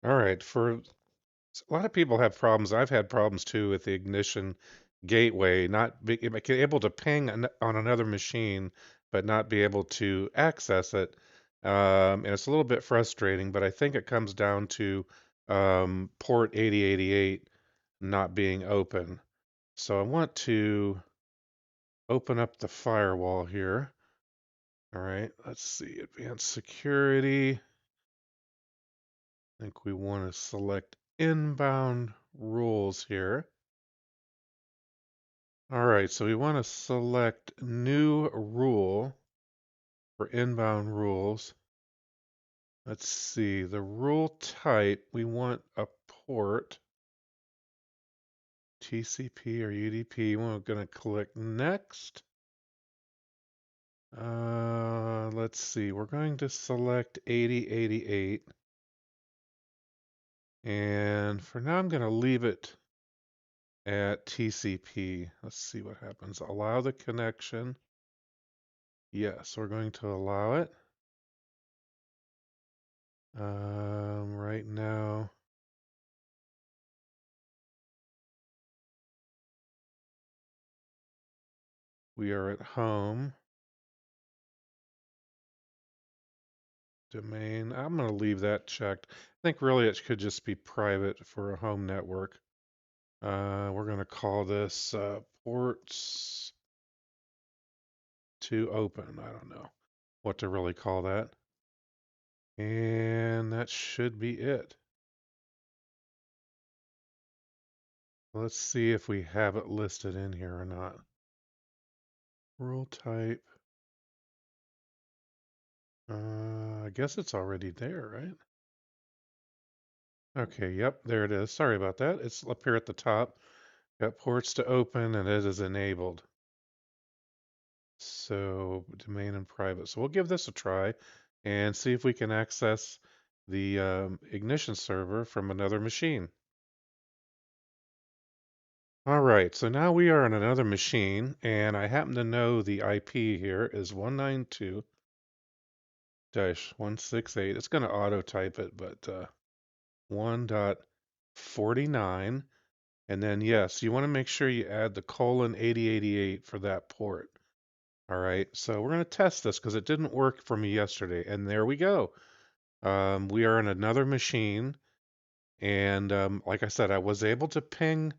All right, for a lot of people have problems. I've had problems too with the ignition gateway, not be able to ping on another machine, but not be able to access it. And it's a little bit frustrating, but I think it comes down to port 8088 not being open. So I want to open up the firewall here. All right, let's see, advanced security. I think we want to select inbound rules here. All right, so we want to select new rule for inbound rules. Let's see, the rule type, we want a port, TCP or UDP. We're going to click next. Let's see, we're going to select 8088. And for now, I'm going to leave it at TCP. Let's see what happens. Allow the connection. Yes, we're going to allow it. Right now, we are at home. Domain. I'm going to leave that checked. I think really it could just be private for a home network. We're going to call this ports to open. I don't know what to really call that. And that should be it. Let's see if we have it listed in here or not. Rule type. I guess it's already there, right? Okay, yep, there it is. Sorry about that. It's up here at the top. Got ports to open and it is enabled. So domain and private. So we'll give this a try and see if we can access the ignition server from another machine. All right, so now we are on another machine, and I happen to know the IP here is 192.168. It's going to auto type it, but 1.49. And then, yes, you want to make sure you add the colon 8088 for that port. All right, so we're going to test this because it didn't work for me yesterday. And there we go. We are in another machine. And like I said, I was able to ping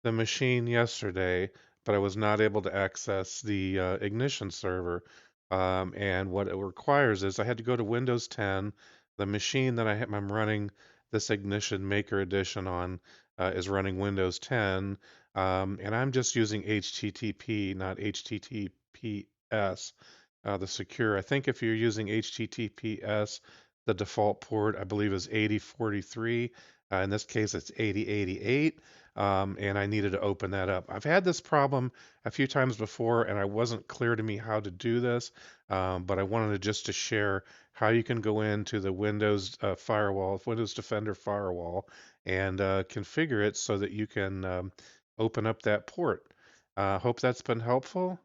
the machine yesterday, but I was not able to access the ignition server. And what it requires is I had to go to Windows 10. The machine that I'm running this Ignition Maker Edition on is running Windows 10. And I'm just using HTTP, not HTTPS, the secure. I think if you're using HTTPS, the default port, I believe, is 8043. In this case, it's 8088. And I needed to open that up. I've had this problem a few times before, and it wasn't clear to me how to do this, but I wanted to just to share how you can go into the Windows firewall, Windows Defender firewall, and configure it so that you can open up that port. Hope that's been helpful.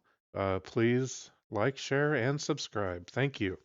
Please like, share, and subscribe. Thank you.